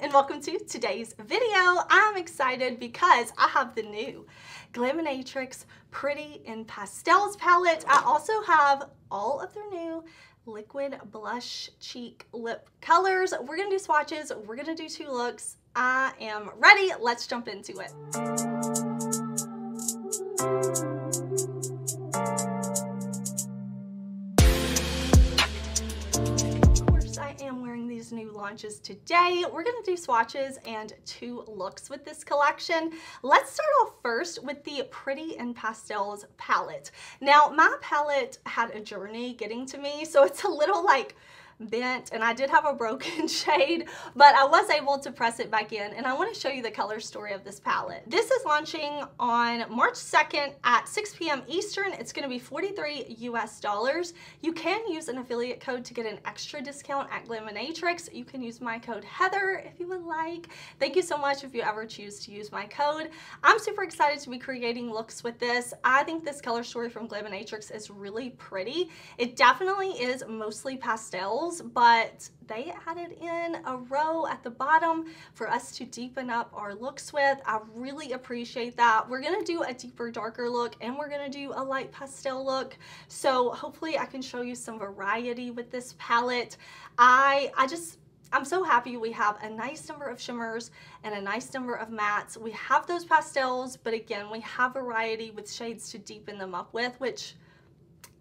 and welcome to today's video. I'm excited because I have the new Glaminatrix Pretty in Pastels palette. I also have all of their new liquid blush cheek lip colors. We're gonna do swatches, we're gonna do 2 looks. I am ready, let's jump into it. These new launches today. We're gonna do swatches and 2 looks with this collection. Let's start off first with the Pretty in Pastels palette. Now, my palette had a journey getting to me, so it's a little like bent, and I did have a broken shade, but I was able to press it back in, and I want to show you the color story of this palette. This is launching on March 2nd at 6 p.m. Eastern. It's going to be $43 US. You can use an affiliate code to get an extra discount at Glaminatrix. You can use my code Heather if you would like. Thank you so much if you ever choose to use my code. I'm super excited to be creating looks with this. I think this color story from Glaminatrix is really pretty. It definitely is mostly pastels, but they added in a row at the bottom for us to deepen up our looks with. I really appreciate that. We're gonna do a deeper, darker look, and we're gonna do a light pastel look. So hopefully I can show you some variety with this palette. I'm so happy we have a nice number of shimmers and a nice number of mattes. We have those pastels, but again, we have variety with shades to deepen them up with, which,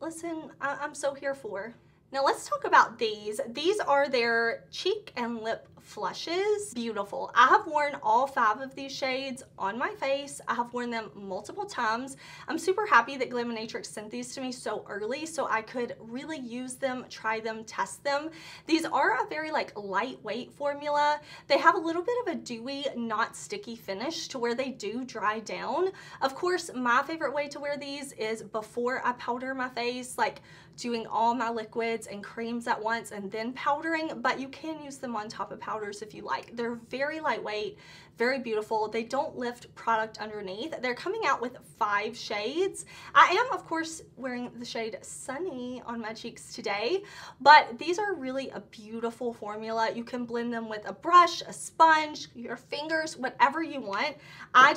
listen, I'm so here for. Now let's talk about these. These are their cheek and lip flushes. Beautiful. I have worn all 5 of these shades on my face. I have worn them multiple times. I'm super happy that Glaminatrix sent these to me so early so I could really use them, try them, test them. These are a very lightweight formula. They have a little bit of a dewy, not sticky finish to where they do dry down. Of course, my favorite way to wear these is before I powder my face, like doing all my liquids and creams at once and then powdering, but you can use them on top of powders if you like. They're very lightweight, very beautiful. They don't lift product underneath. They're coming out with 5 shades. I am, of course, wearing the shade Sunny on my cheeks today, but these are really a beautiful formula. You can blend them with a brush, a sponge, your fingers, whatever you want. I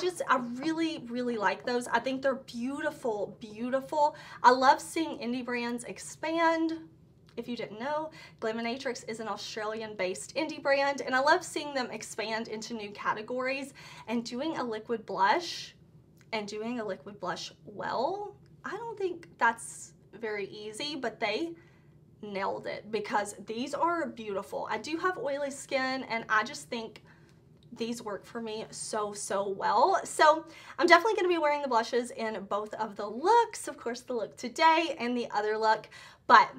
really, really like those. I think they're beautiful, beautiful. I love seeing indie brands expand. If you didn't know, Glaminatrix is an Australian-based indie brand, and I love seeing them expand into new categories and doing a liquid blush well. I don't think that's very easy, but they nailed it because these are beautiful. I do have oily skin, and I just think these work for me so well. So I'm definitely going to be wearing the blushes in both of the looks. Of course, the look today and the other look, but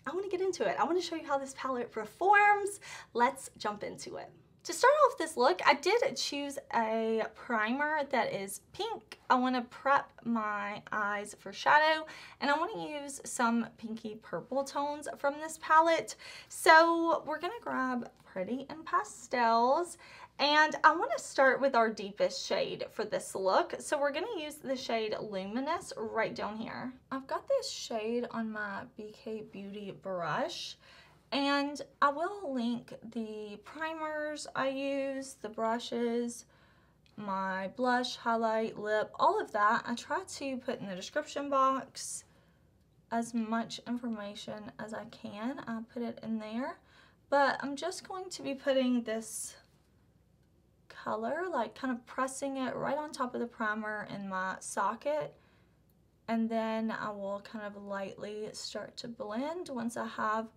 I want to get into it. I want to show you how this palette performs. Let's jump into it. To start off this look, I did choose a primer that is pink. I want to prep my eyes for shadow, and I want to use some pinky purple tones from this palette. So we're going to grab Pretty in Pastels, and I want to start with our deepest shade for this look. So we're going to use the shade Luminous right down here. I've got this shade on my BK Beauty brush, and I will link the primers I use, the brushes, my blush, highlight, lip, all of that. I try to put in the description box as much information as I can. I put it in there, but I'm just going to be putting this color, like kind of pressing it right on top of the primer in my socket, and then I will kind of lightly start to blend once I have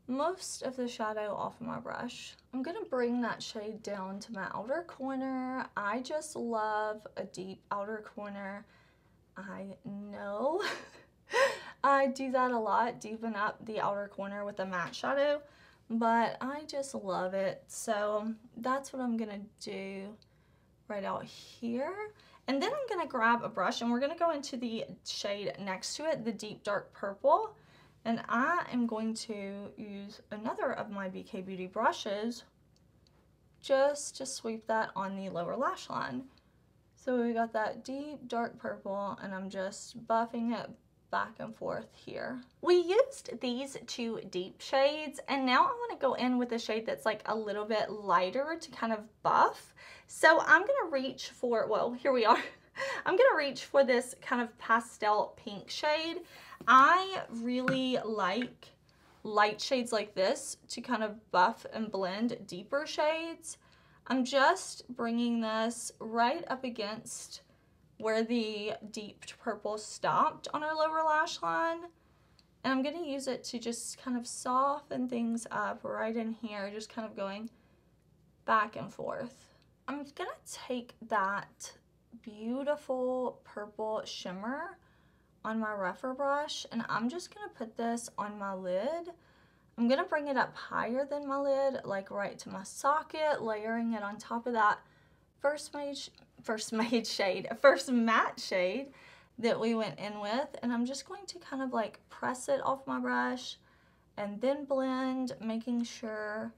most of the shadow off of my brush. I'm gonna bring that shade down to my outer corner. I just love a deep outer corner. I know I do that a lot, deepen up the outer corner with a matte shadow, but I just love it. So that's what I'm gonna do right out here. And then I'm gonna grab a brush and we're gonna go into the shade next to it, the deep dark purple. And I am going to use another of my BK Beauty brushes just to sweep that on the lower lash line. So we got that deep dark purple, and I'm just buffing it back and forth here. We used these two deep shades, and now I want to go in with a shade that's like a little bit lighter to kind of buff. So I'm gonna reach for, well, here we are. I'm gonna reach for this kind of pastel pink shade. I really like light shades like this to kind of buff and blend deeper shades. I'm just bringing this right up against where the deep purple stopped on our lower lash line. And I'm gonna use it to just kind of soften things up right in here, just kind of going back and forth. I'm gonna take that beautiful purple shimmer on my rougher brush, and I'm just gonna put this on my lid. I'm gonna bring it up higher than my lid, like right to my socket, layering it on top of that first matte shade that we went in with. And I'm just going to kind of like press it off my brush and then blend, making sure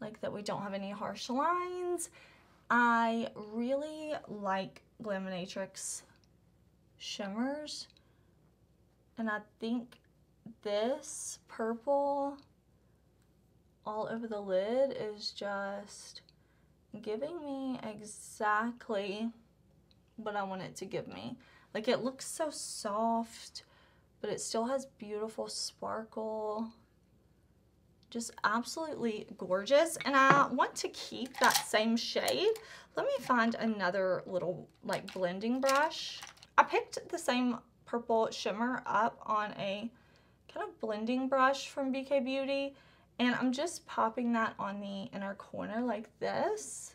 like that we don't have any harsh lines. I really like Glaminatrix shimmers, and I think this purple all over the lid is just giving me exactly what I want it to give me. Like, it looks so soft, but it still has beautiful sparkle. Just absolutely gorgeous. And I want to keep that same shade. Let me find another little like blending brush. I picked the same purple shimmer up on a kind of blending brush from BK Beauty, and I'm just popping that on the inner corner like this,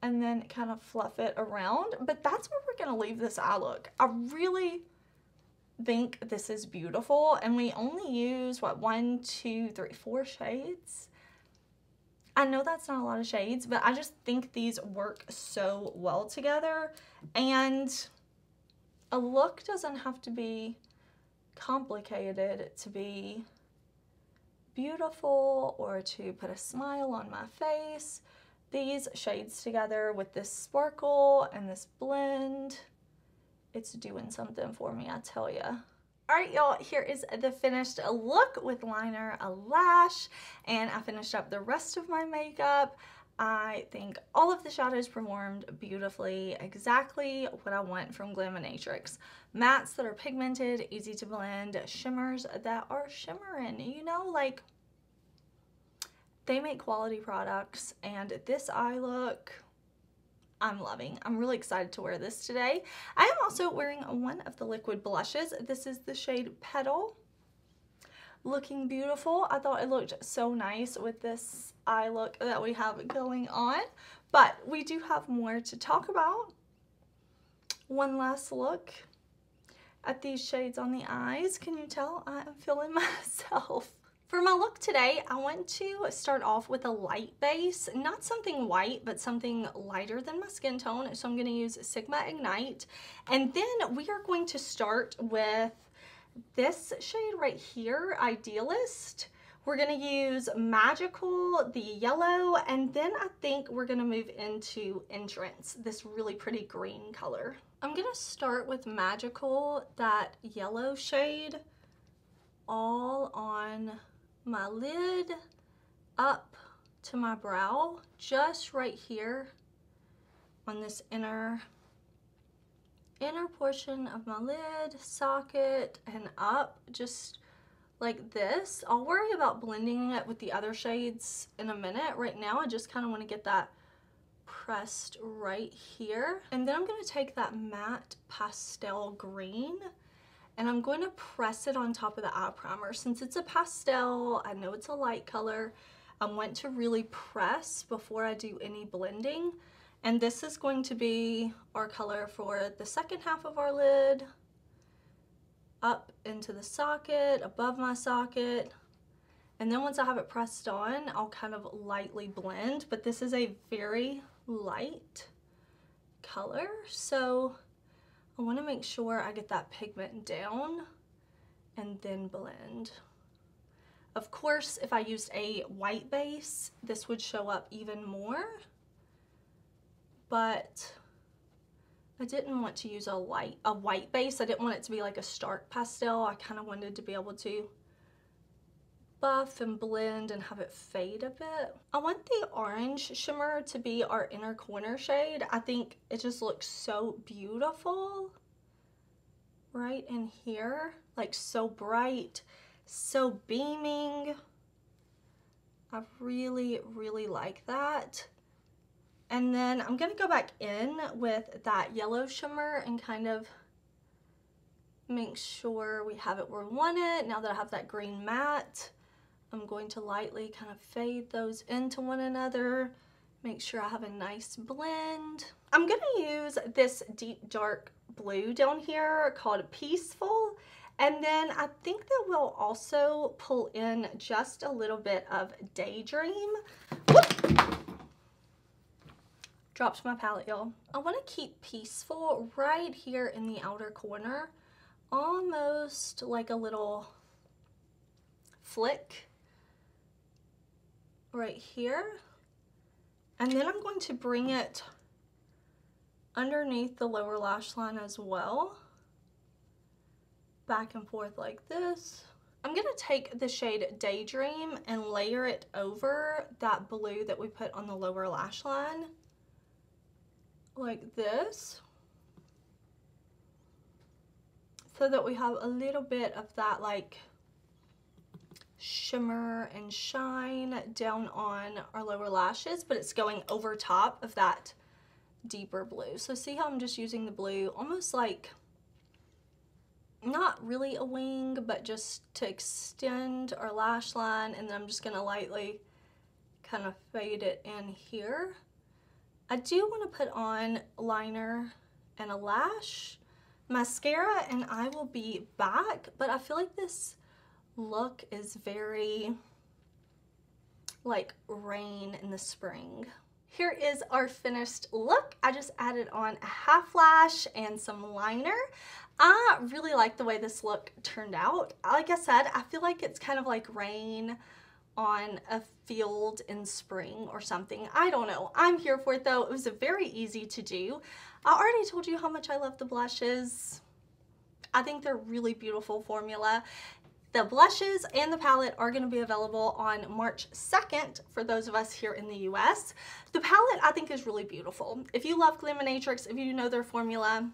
and then kind of fluff it around. But that's where we're gonna leave this eye look. I really think this is beautiful, and we only use what, 1, 2, 3, 4 shades. I know that's not a lot of shades, but I just think these work so well together, and a look doesn't have to be complicated to be beautiful or to put a smile on my face. These shades together with this sparkle and this blend, it's doing something for me, I tell ya. All right, y'all, here is the finished look with liner, a lash, and I finished up the rest of my makeup. I think all of the shadows performed beautifully, exactly what I want from Glaminatrix. Mattes that are pigmented, easy to blend, shimmers that are shimmering, you know, like, they make quality products, and this eye look, I'm loving. I'm really excited to wear this today. I am also wearing one of the liquid blushes. This is the shade Petal. Looking beautiful. I thought it looked so nice with this eye look that we have going on, but we do have more to talk about. One last look at these shades on the eyes. Can you tell I am feeling myself? For my look today, I want to start off with a light base, not something white, but something lighter than my skin tone. So I'm going to use Sigma Ignite, and then we are going to start with this shade right here, Idealist. We're going to use Magical, the yellow, and then I think we're going to move into Entrance, this really pretty green color. I'm going to start with Magical, that yellow shade, all on my lid up to my brow, just right here on this inner portion of my lid, socket, and up, just like this. I'll worry about blending it with the other shades in a minute. Right now, I just kind of want to get that pressed right here. And then I'm going to take that matte pastel green, and I'm going to press it on top of the eye primer. Since it's a pastel, I know it's a light color, I want to really press before I do any blending. And this is going to be our color for the second half of our lid, up into the socket, above my socket. And then once I have it pressed on, I'll kind of lightly blend, but this is a very light color, so I want to make sure I get that pigment down and then blend. Of course, if I used a white base, this would show up even more, but I didn't want to use a white base. I didn't want it to be like a stark pastel. I kind of wanted to be able to buff and blend and have it fade a bit. I want the orange shimmer to be our inner corner shade. I think it just looks so beautiful right in here, like so bright, so beaming. I really, really like that. And then I'm gonna go back in with that yellow shimmer and kind of make sure we have it where we want it. Now that I have that green matte, I'm going to lightly kind of fade those into one another, make sure I have a nice blend. I'm gonna use this deep dark blue down here called Peaceful, and then I think that we'll also pull in just a little bit of Daydream. Whoop! Dropped my palette, y'all. I wanna keep Peaceful right here in the outer corner, almost like a little flick right here, and then I'm going to bring it underneath the lower lash line as well, back and forth like this. I'm gonna take the shade Daydream and layer it over that blue that we put on the lower lash line like this, so that we have a little bit of that like shimmer and shine down on our lower lashes, but it's going over top of that deeper blue. So see how I'm just using the blue almost like, not really a wing, but just to extend our lash line, and then I'm just gonna lightly kind of fade it in here. I do want to put on liner and a lash, mascara, and I will be back, but I feel like this look is very like rain in the spring. Here is our finished look. I just added on a half lash and some liner. I really like the way this look turned out. Like I said, I feel like it's kind of like rain on a field in spring or something. I don't know. I'm here for it though. It was very easy to do. I already told you how much I love the blushes. I think they're really beautiful formula. The blushes and the palette are going to be available on March 2nd for those of us here in the US. The palette I think is really beautiful. If you love Glaminatrix, if you know their formula,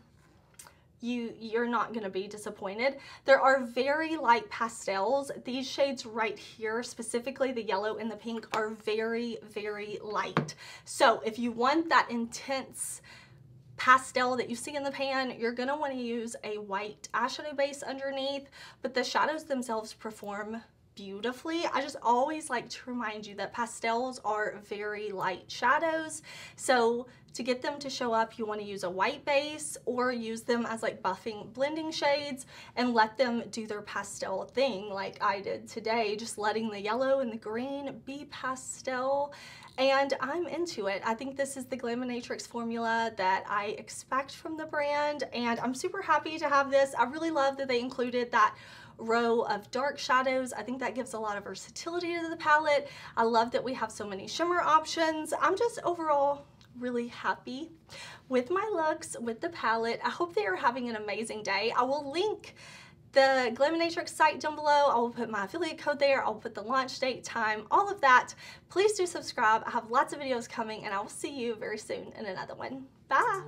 you're not going to be disappointed. There are very light pastels. These shades right here, specifically the yellow and the pink, are very, very light. So if you want that intense pastel that you see in the pan, you're gonna want to use a white eyeshadow base underneath, but the shadows themselves perform beautifully. I just always like to remind you that pastels are very light shadows, so to get them to show up, you want to use a white base or use them as like buffing blending shades and let them do their pastel thing like I did today, just letting the yellow and the green be pastel. And I'm into it. I think this is the Glaminatrix formula that I expect from the brand, and I'm super happy to have this. I really love that they included that row of dark shadows. I think that gives a lot of versatility to the palette. I love that we have so many shimmer options. I'm just overall really happy with my looks, with the palette. I hope they are having an amazing day. I will link the Glaminatrix site down below. I will put my affiliate code there. I'll put the launch date, time, all of that. Please do subscribe. I have lots of videos coming, and I will see you very soon in another one. Bye.